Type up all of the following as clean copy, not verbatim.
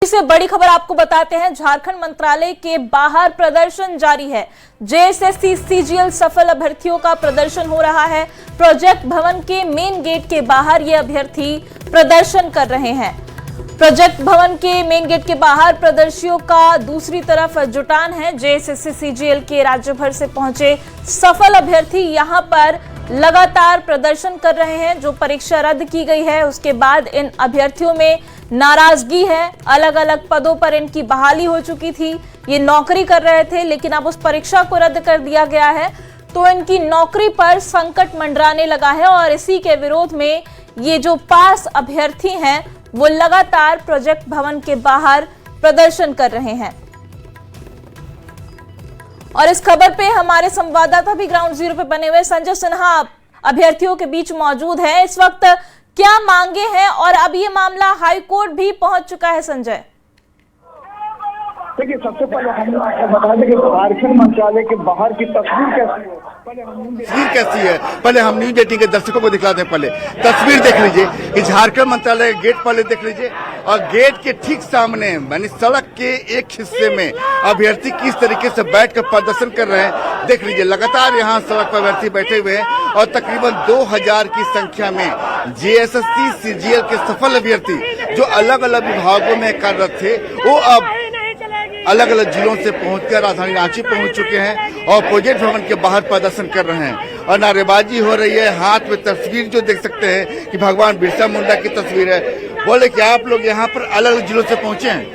से बड़ी खबर आपको बताते हैं, झारखंड मंत्रालय के बाहर प्रदर्शन जारी है। जेएसएससी सीजीएल सफल अभ्यर्थियों का प्रदर्शन हो रहा है। प्रोजेक्ट भवन के मेन गेट के बाहर ये अभ्यर्थी प्रदर्शन कर रहे हैं। प्रोजेक्ट भवन के मेन गेट के बाहर प्रदर्शियों का दूसरी तरफ जुटान है। जेएसएससी सीजीएल के राज्य भर से पहुंचे सफल अभ्यर्थी यहां पर लगातार प्रदर्शन कर रहे हैं। जो परीक्षा रद्द की गई है उसके बाद इन अभ्यर्थियों में नाराजगी है। अलग अलग पदों पर इनकी बहाली हो चुकी थी, ये नौकरी कर रहे थे, लेकिन अब उस परीक्षा को रद्द कर दिया गया है तो इनकी नौकरी पर संकट मंडराने लगा है। और इसी के विरोध में ये जो पास अभ्यर्थी हैं वो लगातार प्रोजेक्ट भवन के बाहर प्रदर्शन कर रहे हैं। और इस खबर पे हमारे संवाददाता भी ग्राउंड जीरो पे बने हुए संजय सिन्हा अभ्यर्थियों के बीच मौजूद है। इस वक्त क्या मांगे हैं और अब ये मामला हाई कोर्ट भी पहुंच चुका है? संजय, देखिए, सबसे पहले हम बता दें कि झारखंड मंत्रालय के बाहर की तस्वीर कैसी है। पहले हम न्यूज 18 के दर्शकों को दिखा दें। पहले तस्वीर देख लीजिए कि झारखंड मंत्रालय गेट पहले देख लीजिए, और गेट के ठीक सामने यानी सड़क के एक हिस्से में अभ्यर्थी किस तरीके से बैठकर प्रदर्शन कर रहे हैं देख लीजिए। लगातार यहाँ सड़क पर अभ्यर्थी बैठे हुए हैं और तकरीबन 2000 की संख्या में जेएसएससी सीजीएल के सफल अभ्यर्थी जो अलग अलग विभागों में कार्यरत थे वो अब अलग अलग जिलों से पहुंचकर राजधानी रांची पहुंच चुके हैं और प्रोजेक्ट भवन के बाहर प्रदर्शन कर रहे हैं और नारेबाजी हो रही है। हाथ में तस्वीर जो देख सकते हैं कि भगवान बिरसा मुंडा की तस्वीर है। बोले कि आप लोग यहाँ पर अलग अलग जिलों से पहुंचे हैं,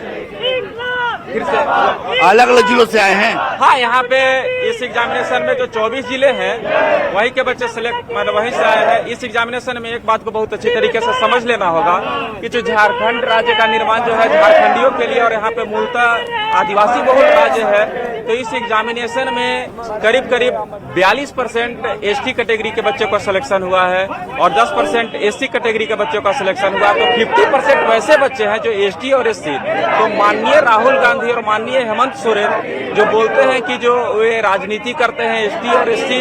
अलग अलग जिलों से आए हैं? हाँ, यहाँ पे इस एग्जामिनेशन में जो 24 जिले हैं वहीं के बच्चे सिलेक्ट मतलब वहीं से आए हैं। इस एग्जामिनेशन में एक बात को बहुत अच्छी तरीके से समझ लेना होगा कि जो झारखंड राज्य का निर्माण जो है झारखंडियों के लिए और यहाँ पे मूलतः आदिवासी बहुल राज्य है, तो इस एग्जामिनेशन में करीब 42% एसटी कैटेगरी के बच्चों का सिलेक्शन हुआ है और 10% एससी कैटेगरी के बच्चों का सिलेक्शन हुआ है। तो 50% वैसे बच्चे हैं जो एसटी और एससी। तो माननीय राहुल गांधी और माननीय हेमंत सोरेन जो बोलते हैं कि जो वे राजनीति करते हैं एसटी और एससी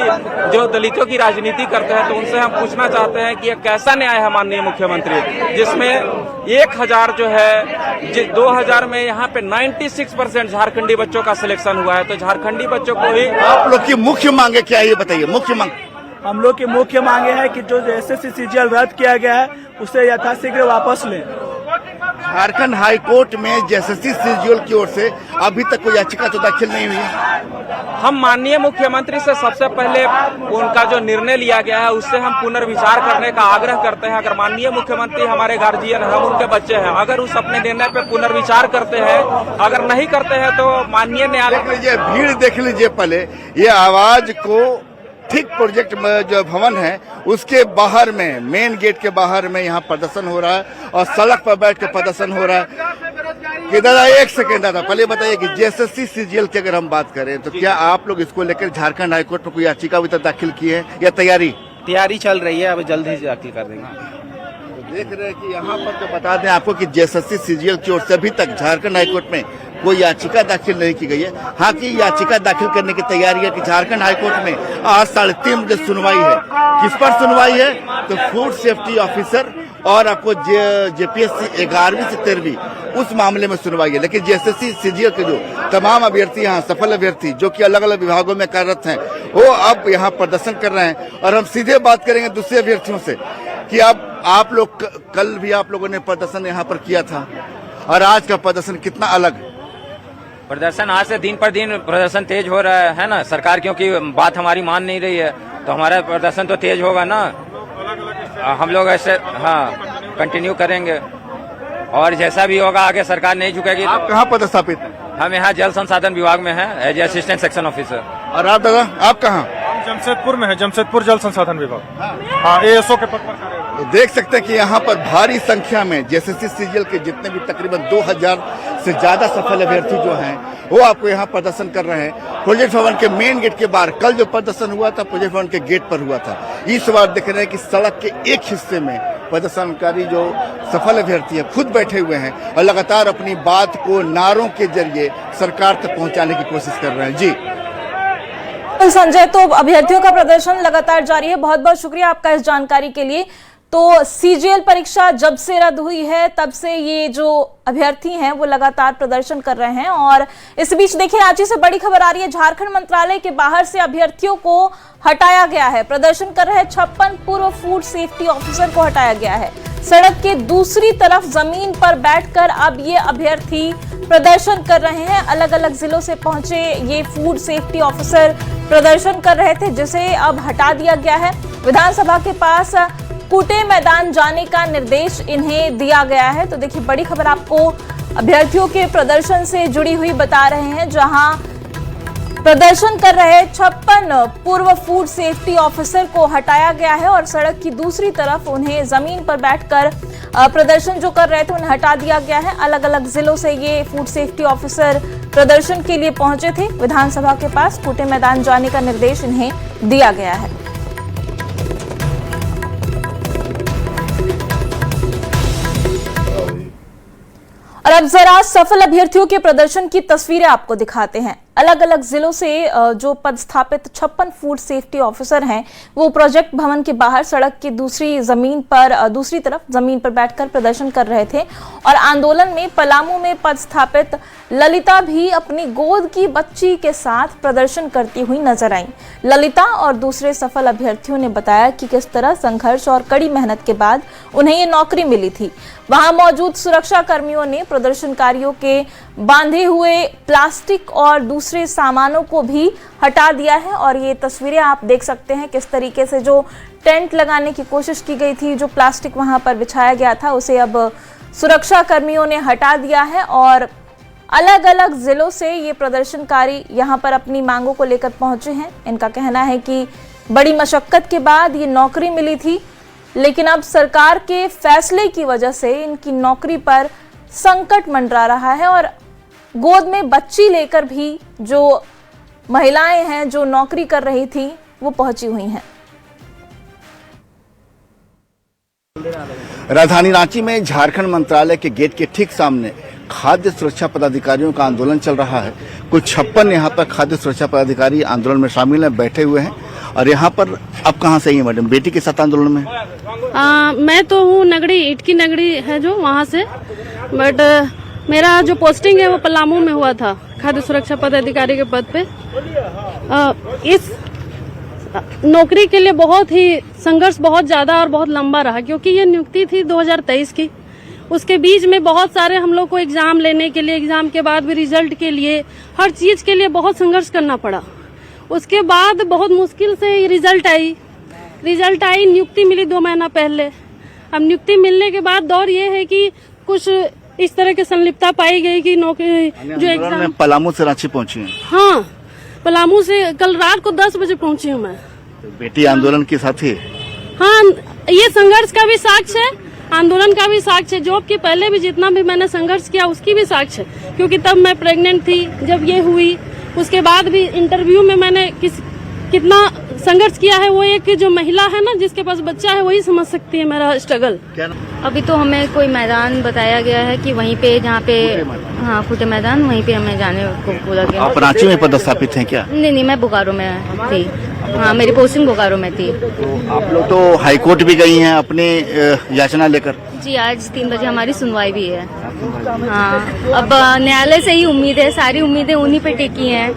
जो दलितों की राजनीति करते हैं, तो उनसे हम पूछना चाहते हैं कि यह कैसा न्याय है माननीय मुख्यमंत्री, जिसमें 1000 जो है 2000 में यहाँ पे 96% झारखंडी बच्चों का सिलेक्शन हुआ है। तो झारखंडी बच्चों को ही आप लोग की मुख्य मांगे क्या है ये बताइए। मुख्य मांग हम लोग की मुख्य मांगे है कि जो एसएससी सीजीएल रद्द किया गया है उसे यथाशीघ्र वापस लें। झारखंड हाई कोर्ट में जेएसएससी सीजीएल की ओर से अभी तक कोई याचिका तो दाखिल नहीं हुई है। हम माननीय मुख्यमंत्री से सबसे पहले उनका जो निर्णय लिया गया है उससे हम पुनर्विचार करने का आग्रह करते हैं। अगर माननीय मुख्यमंत्री हमारे गार्जियन हम उनके बच्चे हैं, अगर उस अपने निर्णय पे पुनर्विचार करते हैं, अगर नहीं करते हैं तो माननीय न्यायालय भीड़ देख लीजिए। पहले ये आवाज को ठीक प्रोजेक्ट में जो भवन है उसके बाहर में मेन गेट के बाहर में यहाँ प्रदर्शन हो रहा है और सड़क पर बैठ के प्रदर्शन हो रहा है। कि दादा एक सेकेंड दादा, पहले बताइए कि जेएसएससी सीजीएल की अगर हम बात करें तो क्या आप लोग इसको लेकर झारखंड हाईकोर्ट में कोई याचिका अभी तक दाखिल की है या तैयारी चल रही है? अब जल्द ही दाखिल कर देंगे। देख रहे हैं कि यहाँ पर जो बता दें आपको कि जेएसएससी सीजीएल की ओर से अभी तक झारखंड हाईकोर्ट में कोई याचिका दाखिल नहीं की गई है। हाँ, की याचिका दाखिल करने की तैयारी है कि झारखंड हाईकोर्ट में आज 3:30 बजे सुनवाई है। किस पर सुनवाई है? तो फूड सेफ्टी ऑफिसर और आपको जेपीएससी 11वीं से 13वीं उस मामले में सुनवाई है। लेकिन जेएसएससी सीजीएल के जो तमाम अभ्यर्थी यहाँ सफल अभ्यर्थी जो कि अलग अलग विभागों में कार्यरत हैं वो अब यहाँ प्रदर्शन कर रहे हैं। और हम सीधे बात करेंगे दूसरे अभ्यर्थियों से कि अब आप लोग कल भी आप लोगों ने प्रदर्शन यहाँ पर किया था और आज का प्रदर्शन कितना अलग है? प्रदर्शन आज से दिन पर दिन प्रदर्शन तेज हो रहा है ना। सरकार क्योंकि बात हमारी मान नहीं रही है तो हमारा प्रदर्शन तो तेज होगा ना। हम लोग ऐसे हाँ कंटिन्यू करेंगे और जैसा भी होगा आगे सरकार नहीं झुकेगी। आप कहाँ पदस्थापित हैं? हम यहाँ जल संसाधन विभाग में हैं एज असिस्टेंट सेक्शन ऑफिसर। और आप दादा आप कहाँ? जमशेदपुर में है, जमशेदपुर जल संसाधन विभाग। हाँ, एएसओ के पद पर। तो देख सकते हैं कि यहाँ पर भारी संख्या में जेएसएससी सीजीएल के जितने भी तकरीबन 2000 से ज्यादा सफल अभ्यर्थी जो हैं वो आपको यहाँ प्रदर्शन कर रहे हैं प्रोजेक्ट भवन के मेन गेट के बाहर। कल जो प्रदर्शन हुआ था प्रोजेक्ट भवन के गेट पर हुआ था। इस बार देख रहे हैं कि सड़क के एक हिस्से में प्रदर्शनकारी जो सफल अभ्यर्थी है खुद बैठे हुए हैं और लगातार अपनी बात को नारों के जरिए सरकार तक पहुँचाने की कोशिश कर रहे हैं। जी संजय, तो अभ्यर्थियों का प्रदर्शन लगातार जारी है। बहुत बहुत शुक्रिया आपका इस जानकारी के लिए। तो सीजीएल परीक्षा जब से रद्द हुई है तब से ये जो अभ्यर्थी हैं वो लगातार प्रदर्शन कर रहे हैं। और इस बीच देखिए रांची से बड़ी खबर आ रही है, झारखंड मंत्रालय के बाहर से अभ्यर्थियों को हटाया गया है। प्रदर्शन कर रहे 56 पूर्व फूड सेफ्टी ऑफिसर को हटाया गया है। सड़क के दूसरी तरफ जमीन पर बैठकर अब ये अभ्यर्थी प्रदर्शन कर रहे हैं। अलग अलग जिलों से पहुंचे ये फूड सेफ्टी ऑफिसर प्रदर्शन कर रहे थे, जिसे अब हटा दिया गया है। विधानसभा के पास कूटे मैदान जाने का निर्देश इन्हें दिया गया है। तो देखिए बड़ी खबर आपको अभ्यर्थियों के प्रदर्शन से जुड़ी हुई बता रहे हैं, जहां प्रदर्शन कर रहे 56 पूर्व फूड सेफ्टी ऑफिसर को हटाया गया है और सड़क की दूसरी तरफ उन्हें जमीन पर बैठकर प्रदर्शन जो कर रहे थे उन्हें हटा दिया गया है। अलग अलग जिलों से ये फूड सेफ्टी ऑफिसर प्रदर्शन के लिए पहुंचे थे। विधानसभा के पास कूटे मैदान जाने का निर्देश इन्हें दिया गया है। और अब जरा सफल अभ्यर्थियों के प्रदर्शन की तस्वीरें आपको दिखाते हैं। अलग अलग जिलों से जो पदस्थापित 56 फूड सेफ्टी ऑफिसर हैं वो प्रोजेक्ट भवन के बाहर सड़क की दूसरी तरफ जमीन पर बैठकर प्रदर्शन कर रहे थे। और आंदोलन में पलामू में पदस्थापित ललिता भी अपनी गोद की बच्ची के साथ प्रदर्शन करती हुई नजर आई। ललिता और दूसरे सफल अभ्यर्थियों ने बताया कि किस तरह संघर्ष और कड़ी मेहनत के बाद उन्हें ये नौकरी मिली थी। वहां मौजूद सुरक्षा कर्मियों ने प्रदर्शनकारियों के बांधे हुए प्लास्टिक और दूसरे सामानों को भी हटा दिया है। और ये तस्वीरें आप देख सकते हैं किस तरीके से जो टेंट लगाने की कोशिश की गई थी, जो प्लास्टिक वहां पर बिछाया गया था उसे अब सुरक्षा कर्मियों ने हटा दिया है। और अलग अलग जिलों से ये प्रदर्शनकारी यहां पर अपनी मांगों को लेकर पहुंचे हैं। इनका कहना है कि बड़ी मशक्कत के बाद ये नौकरी मिली थी, लेकिन अब सरकार के फैसले की वजह से इनकी नौकरी पर संकट मंडरा रहा है। और गोद में बच्ची लेकर भी जो महिलाएं हैं जो नौकरी कर रही थी वो पहुंची हुई हैं। राजधानी रांची में झारखंड मंत्रालय के गेट के ठीक सामने खाद्य सुरक्षा पदाधिकारियों का आंदोलन चल रहा है। कुछ 56 यहाँ पर खाद्य सुरक्षा पदाधिकारी आंदोलन में शामिल हैं, बैठे हुए हैं। और यहाँ पर अब कहाँ से हैं मैडम, बेटी के साथ आंदोलन में? मैं तो हूँ नगड़ी, ईटकी नगड़ी है जो वहाँ से, बट मेरा जो पोस्टिंग है वो पलामू में हुआ था खाद्य सुरक्षा पदाधिकारी के पद पे। इस नौकरी के लिए बहुत ही संघर्ष बहुत ज्यादा और बहुत लंबा रहा, क्योंकि ये नियुक्ति थी 2023 की। उसके बीच में बहुत सारे हम लोग को एग्जाम लेने के लिए, एग्जाम के बाद भी रिजल्ट के लिए, हर चीज के लिए बहुत संघर्ष करना पड़ा। उसके बाद बहुत मुश्किल से रिजल्ट आई, नियुक्ति मिली 2 महीना पहले। अब नियुक्ति मिलने के बाद दौर ये है कि कुछ इस तरह की संलिप्तता पाई गई कि नौकरी जो एग्जाम पलामू से रांची पहुंची हैं? हाँ, पलामू से कल रात को 10 बजे पहुंची हूँ मैं। बेटी आंदोलन के साथ ही? हाँ, ये संघर्ष का भी साक्ष्य है, आंदोलन का भी साक्ष्य है। जॉब के पहले भी जितना भी मैंने संघर्ष किया उसकी भी साक्ष्य है, क्योंकि तब मैं प्रेग्नेंट थी जब ये हुई। उसके बाद भी इंटरव्यू में मैंने कितना संघर्ष किया है, वो एक जो महिला है ना जिसके पास बच्चा है वही समझ सकती है मेरा स्ट्रगल। अभी तो हमें कोई मैदान बताया गया है कि वहीं पे, जहाँ पे हाँ कूटे मैदान, वहीं पे हमें जाने को बोला गया। आप रांची में पदस्थापित हैं क्या? नहीं, मैं बोकारो में थी। हाँ, मेरी पोस्टिंग बोकारो में थी। तो आप लोग तो हाईकोर्ट भी गई हैं अपनी याचना लेकर? जी, आज 3 बजे हमारी सुनवाई भी है। हाँ, अब न्यायालय से ही उम्मीद है, सारी उम्मीदें उन्हीं पे टिकी हैं।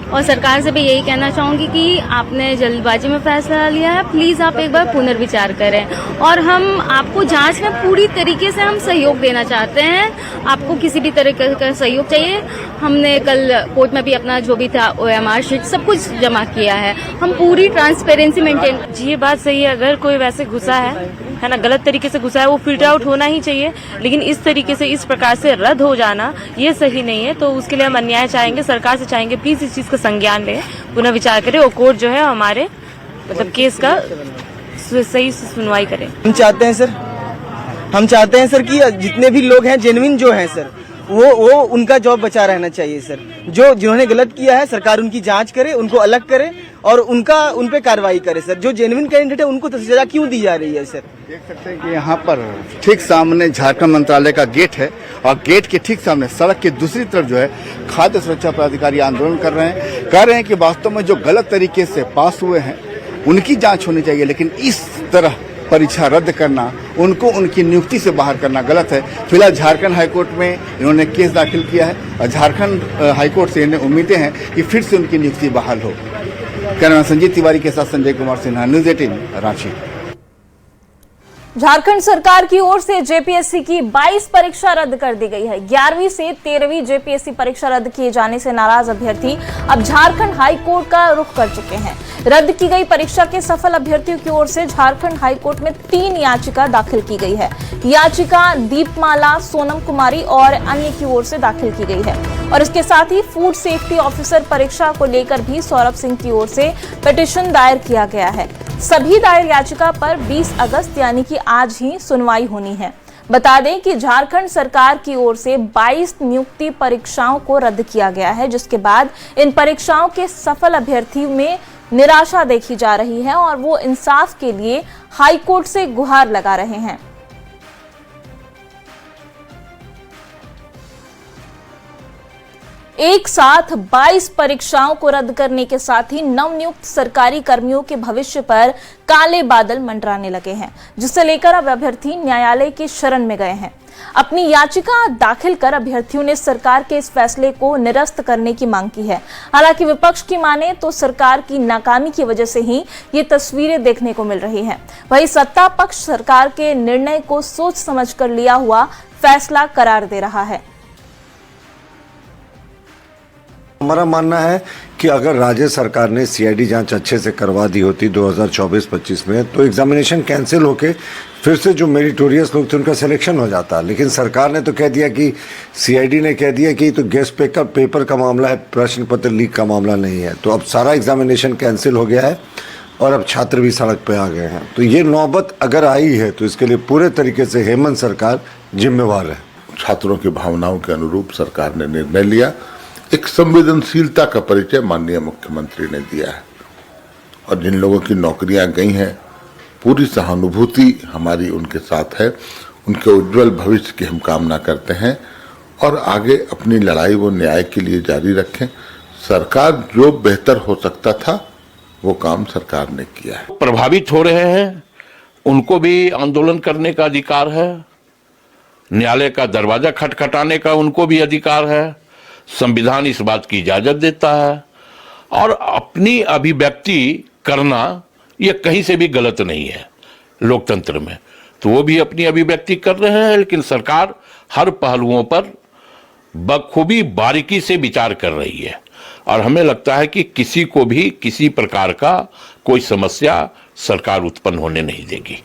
और सरकार से भी यही कहना चाहूंगी कि आपने जल्दबाजी में फैसला लिया है, प्लीज आप एक बार पुनर्विचार करें। और हम आपको जांच में पूरी तरीके से हम सहयोग देना चाहते हैं। आपको किसी भी तरह का सहयोग चाहिए, हमने कल कोर्ट में भी अपना जो भी था OMR शीट सब कुछ जमा किया है। हम पूरी ट्रांसपेरेंसी मेंटेन। जी, ये बात सही है, अगर कोई वैसे घुसा है ना, गलत तरीके से घुसा है, वो फिल्टर आउट होना ही चाहिए। लेकिन इस तरीके से, इस प्रकार से रद्द हो जाना ये सही नहीं है। तो उसके लिए हम अन्याय चाहेंगे, सरकार से चाहेंगे प्लीज इस चीज का संज्ञान लें, पुनः विचार करें और कोर्ट जो है हमारे मतलब केस का सही से सुनवाई करें। हम चाहते हैं सर कि जितने भी लोग हैं जेन्युइन जो हैं सर, वो उनका जॉब बचा रहना चाहिए सर। जिन्होंने गलत किया है सरकार उनकी जांच करे, उनको अलग करे और उन पे कार्रवाई करे सर। जो जेन्युइन कैंडिडेट है उनको तो सजा क्यों दी जा रही है सर? देख सकते हैं कि यहाँ पर ठीक सामने झारखंड मंत्रालय का गेट है और गेट के ठीक सामने सड़क की दूसरी तरफ जो है खाद्य सुरक्षा पदाधिकारी आंदोलन कर रहे हैं। कह रहे हैं कि वास्तव में जो गलत तरीके से पास हुए हैं उनकी जांच होनी चाहिए, लेकिन इस तरह परीक्षा रद्द करना, उनको उनकी नियुक्ति से बाहर करना गलत है। फिलहाल झारखंड हाईकोर्ट में इन्होंने केस दाखिल किया है और झारखंड हाईकोर्ट से इन्हें उम्मीदें हैं कि फिर से उनकी नियुक्ति बहाल हो। कैमरामैन संजीत तिवारी के साथ संजय कुमार सिन्हा, न्यूज़ 18 रांची। झारखंड सरकार की ओर से जेपीएससी की 22 परीक्षा रद्द कर दी गई है। 11वीं से 13वीं जेपीएससी परीक्षा रद्द किए जाने से नाराज अभ्यर्थी अब झारखंड हाई कोर्ट का रुख कर चुके हैं। रद्द की गई परीक्षा के सफल अभ्यर्थियों की ओर से झारखंड हाई कोर्ट में 3 याचिका दाखिल की गई है। याचिका दीपमाला, सोनम कुमारी और अन्य की ओर से दाखिल की गई है और इसके साथ ही फूड सेफ्टी ऑफिसर परीक्षा को लेकर भी सौरभ सिंह की ओर से पिटीशन दायर किया गया है। सभी दायर याचिका पर 20 अगस्त यानी कि आज ही सुनवाई होनी है। बता दें कि झारखंड सरकार की ओर से 22 नियुक्ति परीक्षाओं को रद्द किया गया है, जिसके बाद इन परीक्षाओं के सफल अभ्यर्थी में निराशा देखी जा रही है और वो इंसाफ के लिए हाई कोर्ट से गुहार लगा रहे हैं। एक साथ 22 परीक्षाओं को रद्द करने के साथ ही नवनियुक्त सरकारी कर्मियों के भविष्य पर काले बादल मंडराने लगे हैं, जिसे लेकर अब अभ्यर्थी न्यायालय की शरण में गए हैं। अपनी याचिका दाखिल कर अभ्यर्थियों ने सरकार के इस फैसले को निरस्त करने की मांग की है। हालांकि विपक्ष की माने तो सरकार की नाकामी की वजह से ही ये तस्वीरें देखने को मिल रही हैं। वहीं सत्ता पक्ष सरकार के निर्णय को सोच समझकर लिया हुआ फैसला करार दे रहा है। हमारा मानना है कि अगर राज्य सरकार ने सीआईडी जांच अच्छे से करवा दी होती 2024-25 में, तो एग्जामिनेशन कैंसिल होके फिर से जो मेरिटोरियस लोग थे उनका सिलेक्शन हो जाता। लेकिन सरकार ने तो कह दिया कि सीआईडी ने कह दिया कि तो गेस्ट पेपर का मामला है, प्रश्न पत्र लीक का मामला नहीं है। तो अब सारा एग्जामिनेशन कैंसिल हो गया है और अब छात्र भी सड़क पे आ गए हैं। तो ये नौबत अगर आई है तो इसके लिए पूरे तरीके से हेमंत सरकार जिम्मेवार है। छात्रों की भावनाओं के अनुरूप सरकार ने निर्णय लिया। एक संवेदनशीलता का परिचय माननीय मुख्यमंत्री ने दिया है और जिन लोगों की नौकरियां गई हैं, पूरी सहानुभूति हमारी उनके साथ है। उनके उज्जवल भविष्य की हम कामना करते हैं और आगे अपनी लड़ाई वो न्याय के लिए जारी रखें। सरकार जो बेहतर हो सकता था वो काम सरकार ने किया है। प्रभावित हो रहे हैं, उनको भी आंदोलन करने का अधिकार है, न्यायालय का दरवाजा खटखटाने का उनको भी अधिकार है। संविधान इस बात की इजाजत देता है और अपनी अभिव्यक्ति करना यह कहीं से भी गलत नहीं है लोकतंत्र में। तो वो भी अपनी अभिव्यक्ति कर रहे हैं, लेकिन सरकार हर पहलुओं पर बखूबी बारीकी से विचार कर रही है और हमें लगता है कि किसी को भी किसी प्रकार का कोई समस्या सरकार उत्पन्न होने नहीं देगी।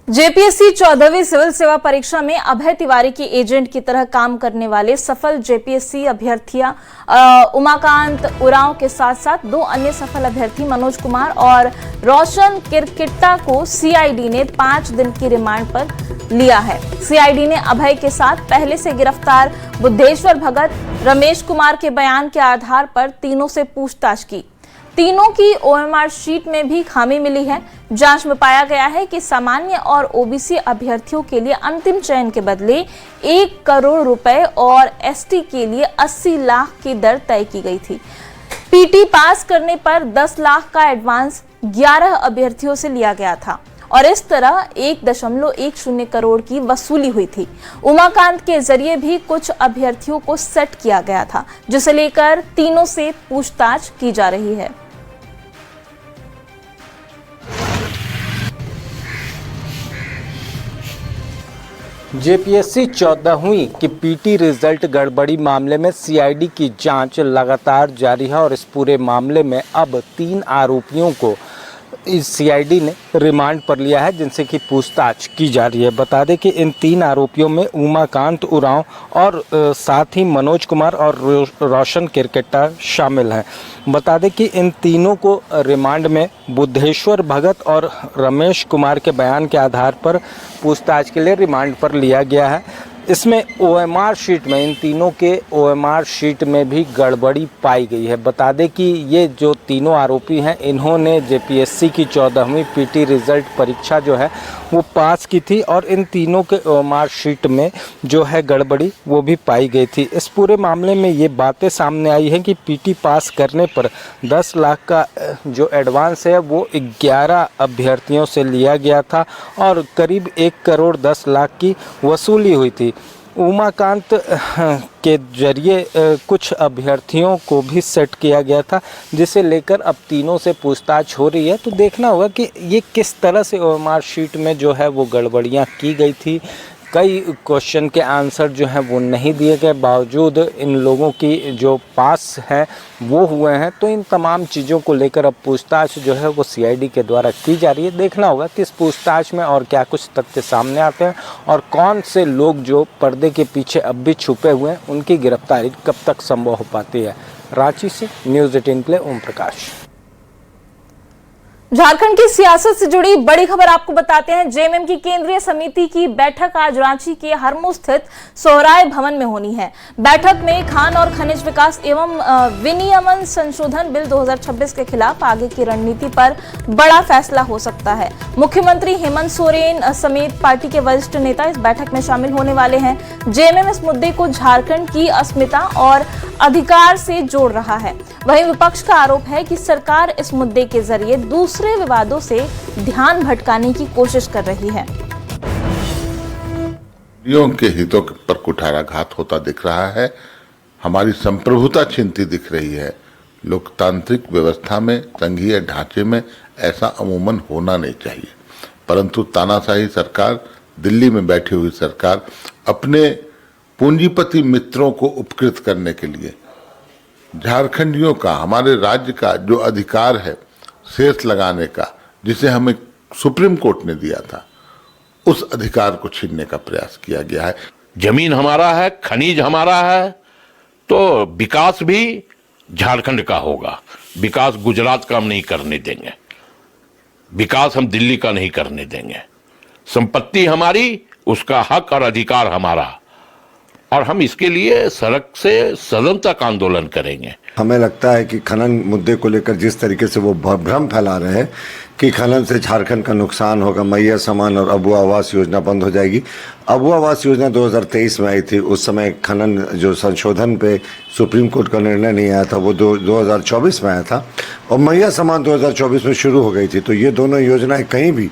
जेपीएससी 14वीं सिविल सेवा परीक्षा में अभय तिवारी के एजेंट की तरह काम करने वाले सफल जेपीएससी अभ्यर्थियां उमाकांत उरांव के साथ साथ 2 अन्य सफल अभ्यर्थी मनोज कुमार और रोशन किरकिट्टा को सीआईडी ने 5 दिन की रिमांड पर लिया है। सीआईडी ने अभय के साथ पहले से गिरफ्तार बुद्धेश्वर भगत, रमेश कुमार के बयान के आधार पर तीनों से पूछताछ की। तीनों की ओएमआर शीट में भी खामी मिली है। जांच में पाया गया है कि सामान्य और ओबीसी अभ्यर्थियों के लिए अंतिम चयन के बदले 1 करोड़ रुपए और एसटी के लिए 80 लाख की दर तय की गई थी। पीटी पास करने पर 10 लाख का एडवांस 11 अभ्यर्थियों से लिया गया था और इस तरह 1.10 करोड़ की वसूली हुई थी। उमाकांत के जरिए भी कुछ अभ्यर्थियों को सेट किया गया था, जिसे लेकर तीनों से पूछताछ की जा रही है। जेपीएससी 14वीं की पीटी रिजल्ट गड़बड़ी मामले में सीआईडी की जांच लगातार जारी है और इस पूरे मामले में अब 3 आरोपियों को इस सीआईडी ने रिमांड पर लिया है, जिनसे कि पूछताछ की जा रही है। बता दें कि इन 3 आरोपियों में उमाकांत उरांव और साथ ही मनोज कुमार और रोशन किरकिट्टा शामिल हैं। बता दें कि इन तीनों को रिमांड में बुद्धेश्वर भगत और रमेश कुमार के बयान के आधार पर पूछताछ के लिए रिमांड पर लिया गया है। इसमें OMR शीट में, इन तीनों के OMR शीट में भी गड़बड़ी पाई गई है। बता दें कि ये जो तीनों आरोपी हैं, इन्होंने JPSC की 14वीं PT रिजल्ट परीक्षा जो है वो पास की थी और इन तीनों के OMR शीट में जो है गड़बड़ी वो भी पाई गई थी। इस पूरे मामले में ये बातें सामने आई हैं कि PT पास करने पर 10 लाख का जो एडवांस है वो 11 अभ्यर्थियों से लिया गया था और करीब 1 करोड़ 10 लाख की वसूली हुई थी। उमाकांत के जरिए कुछ अभ्यर्थियों को भी सेट किया गया था, जिसे लेकर अब तीनों से पूछताछ हो रही है। तो देखना होगा कि ये किस तरह से OMR शीट में जो है वो गड़बड़ियाँ की गई थी। कई क्वेश्चन के आंसर जो हैं वो नहीं दिए गए, बावजूद इन लोगों की जो पास हैं वो हुए हैं। तो इन तमाम चीज़ों को लेकर अब पूछताछ जो है वो CID के द्वारा की जा रही है। देखना होगा कि इस पूछताछ में और क्या कुछ तथ्य सामने आते हैं और कौन से लोग जो पर्दे के पीछे अब भी छुपे हुए हैं उनकी गिरफ्तारी कब तक संभव हो पाती है। रांची से न्यूज़ 18 के लिए ओम प्रकाश। झारखंड की सियासत से जुड़ी बड़ी खबर आपको बताते हैं। JMM की केंद्रीय समिति की बैठक आज रांची के हरमू स्थित सोहराय भवन में होनी है। बैठक में खान और खनिज विकास एवं विनियमन संशोधन बिल 2026 के खिलाफ आगे की रणनीति पर बड़ा फैसला हो सकता है। मुख्यमंत्री हेमंत सोरेन समेत पार्टी के वरिष्ठ नेता इस बैठक में शामिल होने वाले हैं। JMM इस मुद्दे को झारखंड की अस्मिता और अधिकार से जोड़ रहा है। वहीं विपक्ष का आरोप है कि सरकार इस मुद्दे के जरिए दूसरे विवादों से ध्यान भटकाने की कोशिश कर रही है। के हितों पर कुठाराघात होता दिख रहा है। हमारी संप्रभुता छिनती दिख रही है। लोकतांत्रिक व्यवस्था में, संघीय ढांचे में ऐसा अमूमन होना नहीं चाहिए, परंतु तानाशाही सरकार, दिल्ली में बैठी हुई सरकार अपने पूंजीपति मित्रों को उपकृत करने के लिए झारखंडियों का, हमारे राज्य का जो अधिकार है शेष लगाने का, जिसे हमें सुप्रीम कोर्ट ने दिया था, उस अधिकार को छीनने का प्रयास किया गया है। जमीन हमारा है, खनिज हमारा है, तो विकास भी झारखंड का होगा। विकास गुजरात का हम नहीं करने देंगे, विकास हम दिल्ली का नहीं करने देंगे। संपत्ति हमारी, उसका हक और अधिकार हमारा, और हम इसके लिए सड़क से सदन तक आंदोलन करेंगे। हमें लगता है कि खनन मुद्दे को लेकर जिस तरीके से वो भ्रम फैला रहे हैं कि खनन से झारखंड का नुकसान होगा, मैया समान और अबुआ आवास योजना बंद हो जाएगी। अबुआ आवास योजना 2023 में आई थी, उस समय खनन जो संशोधन पे सुप्रीम कोर्ट का निर्णय नहीं आया था, वो 2024 में आया था, और मैया समान 2024 में शुरू हो गई थी। तो ये दोनों योजनाएं कहीं भी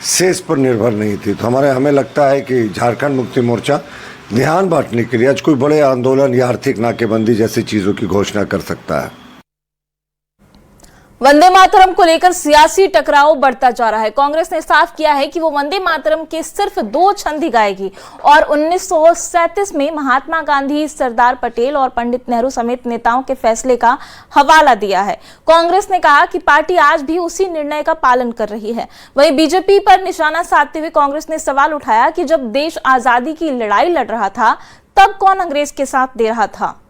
शेष पर निर्भर नहीं थी। तो हमें लगता है कि झारखंड मुक्ति मोर्चा ध्यान बांटने के लिए आज कोई बड़े आंदोलन या आर्थिक नाकेबंदी जैसी चीजों की घोषणा कर सकता है। वंदे मातरम को लेकर सियासी टकराव बढ़ता जा रहा है। कांग्रेस ने साफ किया है कि वो वंदे मातरम के सिर्फ 2 छंद ही गाएगी और 1937 में महात्मा गांधी, सरदार पटेल और पंडित नेहरू समेत नेताओं के फैसले का हवाला दिया है। कांग्रेस ने कहा कि पार्टी आज भी उसी निर्णय का पालन कर रही है। वहीं बीजेपी पर निशाना साधते हुए कांग्रेस ने सवाल उठाया कि जब देश आजादी की लड़ाई लड़ रहा था तब कौन अंग्रेज के साथ दे रहा था।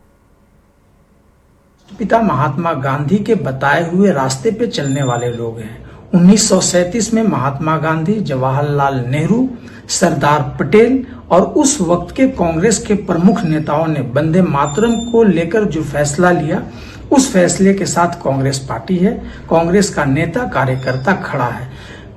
पिता महात्मा गांधी के बताए हुए रास्ते पे चलने वाले लोग हैं। 1937 में महात्मा गांधी, जवाहरलाल नेहरू, सरदार पटेल और उस वक्त के कांग्रेस के प्रमुख नेताओं ने वंदे मातरम को लेकर जो फैसला लिया, उस फैसले के साथ कांग्रेस पार्टी है, कांग्रेस का नेता कार्यकर्ता खड़ा है।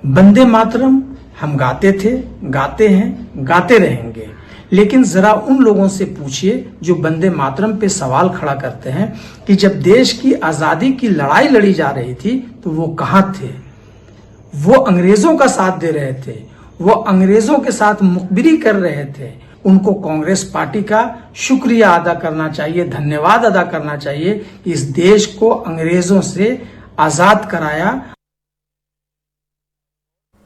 वंदे मातरम हम गाते थे, गाते हैं, गाते रहेंगे। लेकिन जरा उन लोगों से पूछिए जो वंदे मातरम पे सवाल खड़ा करते हैं कि जब देश की आजादी की लड़ाई लड़ी जा रही थी तो वो कहां थे। वो अंग्रेजों का साथ दे रहे थे, वो अंग्रेजों के साथ मुखबिरी कर रहे थे। उनको कांग्रेस पार्टी का शुक्रिया अदा करना चाहिए, धन्यवाद अदा करना चाहिए कि इस देश को अंग्रेजों से आजाद कराया।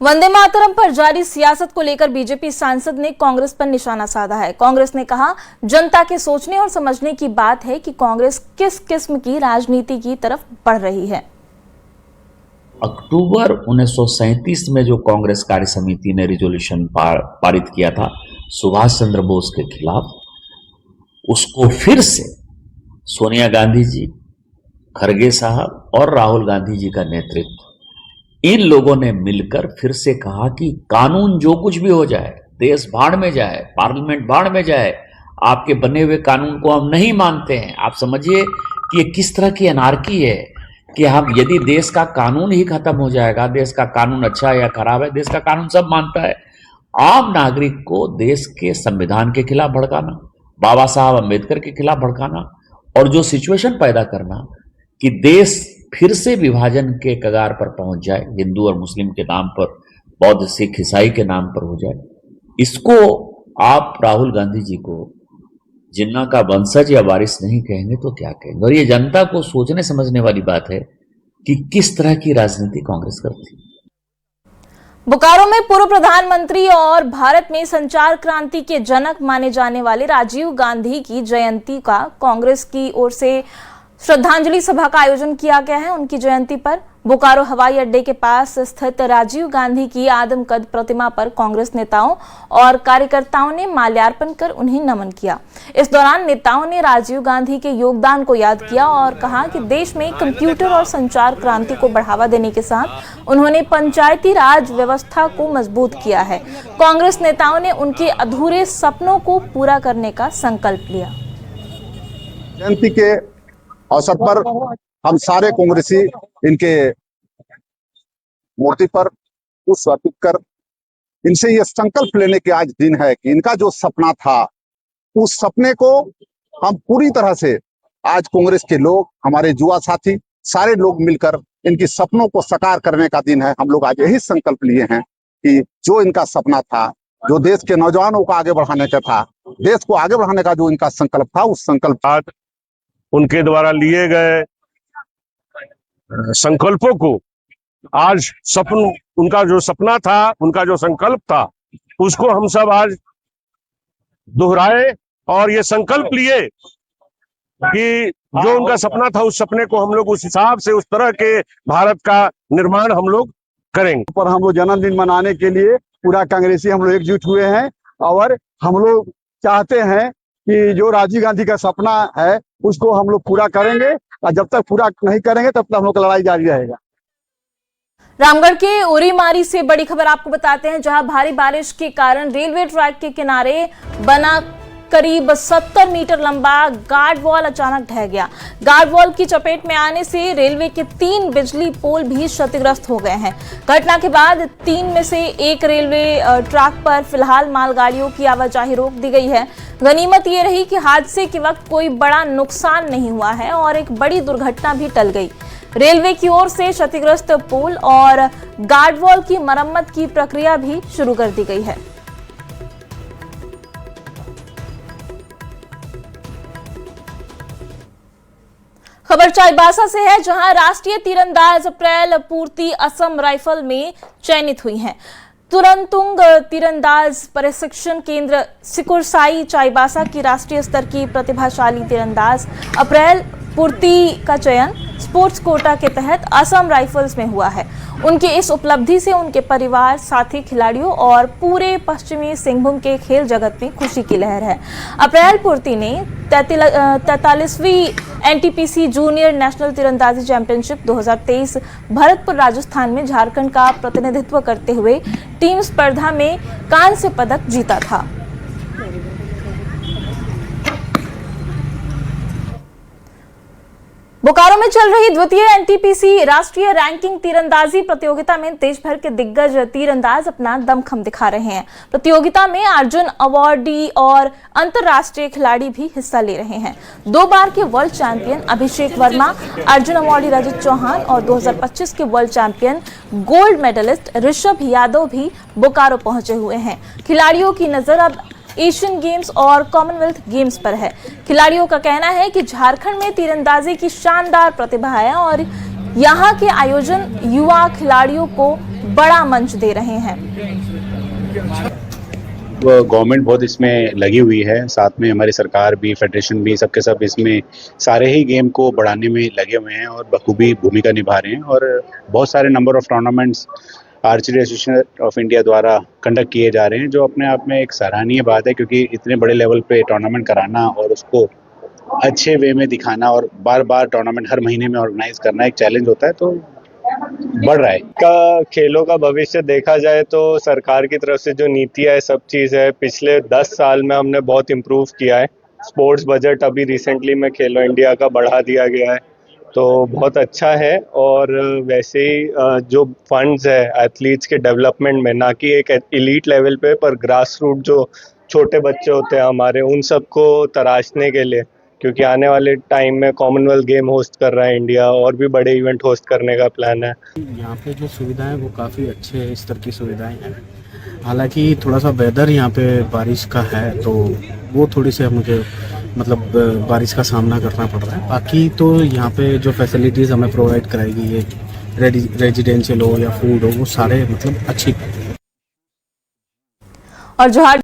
वंदे मातरम पर जारी सियासत को लेकर बीजेपी सांसद ने कांग्रेस पर निशाना साधा है। कांग्रेस ने कहा, जनता के सोचने और समझने की बात है कि कांग्रेस किस किस्म की राजनीति की तरफ बढ़ रही है। अक्टूबर 1937 में जो कांग्रेस कार्य समिति ने रिजोल्यूशन पारित किया था सुभाष चंद्र बोस के खिलाफ, उसको फिर से सोनिया गांधी जी, खरगे साहब और राहुल गांधी जी का नेतृत्व, इन लोगों ने मिलकर फिर से कहा कि कानून जो कुछ भी हो जाए, देश भाड़ में जाए, पार्लियामेंट भाड़ में जाए, आपके बने हुए कानून को हम नहीं मानते हैं। आप समझिए कि ये किस तरह की अनार्की है कि हम, यदि देश का कानून ही खत्म हो जाएगा, देश का कानून अच्छा है या खराब है, देश का कानून सब मानता है, आम नागरिक को देश के संविधान के खिलाफ भड़काना, बाबा साहब अम्बेडकर के खिलाफ भड़काना और जो सिचुएशन पैदा करना कि देश फिर से विभाजन के कगार पर पहुंच जाए, हिंदू और मुस्लिम के नाम पर, बौद्ध सिख ईसाई के नाम पर हो जाए, इसको आप राहुल गांधी जी को जिन्ना का वंशज या वारिस नहीं कहेंगे तो क्या कहेंगे। और ये जनता को सोचने समझने वाली बात है कि किस तरह की राजनीति कांग्रेस करती है। बोकारो में पूर्व प्रधानमंत्री और भारत में संचार क्रांति के जनक माने जाने वाले राजीव गांधी की जयंती का कांग्रेस की ओर से श्रद्धांजलि सभा का आयोजन किया गया है। उनकी जयंती पर बोकारो हवाई अड्डे के पास स्थित राजीव गांधी की आदमकद प्रतिमा पर कांग्रेस नेताओं और कार्यकर्ताओं ने माल्यार्पण कर उन्हें नमन किया। इस दौरान नेताओं ने राजीव गांधी के योगदान को याद किया और कहा कि देश में कंप्यूटर और संचार क्रांति को बढ़ावा देने के साथ उन्होंने पंचायती राज व्यवस्था को मजबूत किया है। कांग्रेस नेताओं ने उनके अधूरे सपनों को पूरा करने का संकल्प लिया। जयंती के अवसर पर हम सारे कांग्रेसी इनके मूर्ति पर पुष्प अर्पित कर इनसे ये संकल्प लेने के आज दिन है कि इनका जो सपना था उस सपने को हम पूरी तरह से आज कांग्रेस के लोग, हमारे युवा साथी, सारे लोग मिलकर इनकी सपनों को साकार करने का दिन है। हम लोग आज यही संकल्प लिए हैं कि जो इनका सपना था, जो देश के नौजवानों को आगे बढ़ाने का था, देश को आगे बढ़ाने का जो इनका संकल्प था, उस संकल्प आज उनके द्वारा लिए गए संकल्पों को आज उनका जो सपना था, उनका जो संकल्प था, उसको हम सब आज दोहराए और ये संकल्प लिए कि जो उनका सपना था उस सपने को हम लोग उस हिसाब से, उस तरह के भारत का निर्माण हम लोग करेंगे। पर हम लोग जन्मदिन मनाने के लिए पूरा कांग्रेसी हम लोग एकजुट हुए हैं और हम लोग चाहते हैं कि जो राजीव गांधी का सपना है उसको हम लोग पूरा करेंगे और जब तक पूरा नहीं करेंगे तब तक हम लोग का लड़ाई जारी रहेगा। रामगढ़ के ओरीमारी से बड़ी खबर आपको बताते हैं, जहां भारी बारिश के कारण रेलवे ट्रैक के किनारे बना करीब 70 मीटर लंबा गार्ड वॉल अचानक ढह गया। गार्ड वॉल की चपेट में आने से रेलवे के 3 बिजली पोल भी क्षतिग्रस्त हो गए हैं। घटना के बाद 3 में से एक रेलवे ट्रैक पर फिलहाल मालगाड़ियों की आवाजाही रोक दी गई है। गनीमत ये रही कि हादसे के वक्त कोई बड़ा नुकसान नहीं हुआ है और एक बड़ी दुर्घटना भी टल गई। रेलवे की ओर से क्षतिग्रस्त पोल और गार्ड वॉल की मरम्मत की प्रक्रिया भी शुरू कर दी गई है। खबर चाईबासा से है, जहां राष्ट्रीय तीरंदाज अप्रैल पूर्ति असम राइफल में चयनित हुई हैं। तुरंतुंग तीरंदाज प्रशिक्षण केंद्र सिकुरसाई चाईबासा की राष्ट्रीय स्तर की प्रतिभाशाली तीरंदाज अप्रैल पूर्ति का चयन स्पोर्ट्स कोटा के तहत असम राइफल्स में हुआ है। उनकी इस उपलब्धि से उनके परिवार, साथी खिलाड़ियों और पूरे पश्चिमी सिंहभूम के खेल जगत में खुशी की लहर है। अप्रैल पूर्ति ने 43वीं एनटीपीसी जूनियर नेशनल तीरंदाजी चैंपियनशिप 2023 भरतपुर राजस्थान में झारखंड का प्रतिनिधित्व करते हुए टीम स्पर्धा में कांस्य पदक जीता था। बोकारो में चल रही द्वितीय एनटीपीसी राष्ट्रीय रैंकिंग तीरंदाजी प्रतियोगिता में देश भर के दिग्गज तीरंदाज अपना दमखम दिखा रहे हैं। प्रतियोगिता में अर्जुन अवार्डी और अंतर्राष्ट्रीय खिलाड़ी भी हिस्सा ले रहे हैं। 2 बार के world champion Abhishek Verma, Arjun awardee Rajat Chauhan और 2025 के world champion gold medallist Rishabh Yadav भी बोकारो पहुंचे हुए हैं। खिलाड़ियों की नजर अब एशियन गेम्स और कॉमनवेल्थ गेम्स पर है। खिलाड़ियों का कहना है कि झारखंड में तीरंदाजी की शानदार प्रतिभा है और यहां के आयोजन युवा खिलाड़ियों को बड़ा मंच दे रहे हैं। गवर्नमेंट बहुत इसमें लगी हुई है, साथ में हमारी सरकार भी, फेडरेशन भी, सबके सब इसमें सारे ही गेम को बढ़ाने में लगे हुए हैं और बखूबी भूमिका निभा रहे हैं। और बहुत सारे number of tournaments archery association of India द्वारा कंडक्ट किए जा रहे हैं, जो अपने आप में एक सराहनीय बात है, क्योंकि इतने बड़े लेवल पे टूर्नामेंट कराना और उसको अच्छे वे में दिखाना और बार बार टूर्नामेंट हर महीने में ऑर्गेनाइज करना एक चैलेंज होता है। तो बढ़ रहा है। का खेलों का भविष्य देखा जाए तो सरकार की तरफ से जो नीतियां है, सब चीज़ है, पिछले 10 साल में हमने बहुत इम्प्रूव किया है। स्पोर्ट्स बजट अभी रिसेंटली में खेलो इंडिया का बढ़ा दिया गया है, तो बहुत अच्छा है। और वैसे ही जो फंड्स है एथलीट्स के डेवलपमेंट में, ना कि एक एलीट लेवल पे, पर ग्रास रूट जो छोटे बच्चे होते हैं हमारे, उन सबको तराशने के लिए, क्योंकि आने वाले टाइम में कॉमनवेल्थ गेम होस्ट कर रहा है इंडिया, और भी बड़े इवेंट होस्ट करने का प्लान है। यहाँ पे जो सुविधाएं वो काफ़ी अच्छे स्तर की सुविधाएं हैं। हालांकि थोड़ा सा वेदर यहाँ पे बारिश का है, तो वो थोड़ी सी मुझे मतलब बारिश का सामना करना पड़ रहा है। बाकी तो यहाँ पे जो फैसिलिटीज़ हमें प्रोवाइड कराई गई है, रेजिडेंशियल हो या फूड हो, वो सारे मतलब अच्छी। और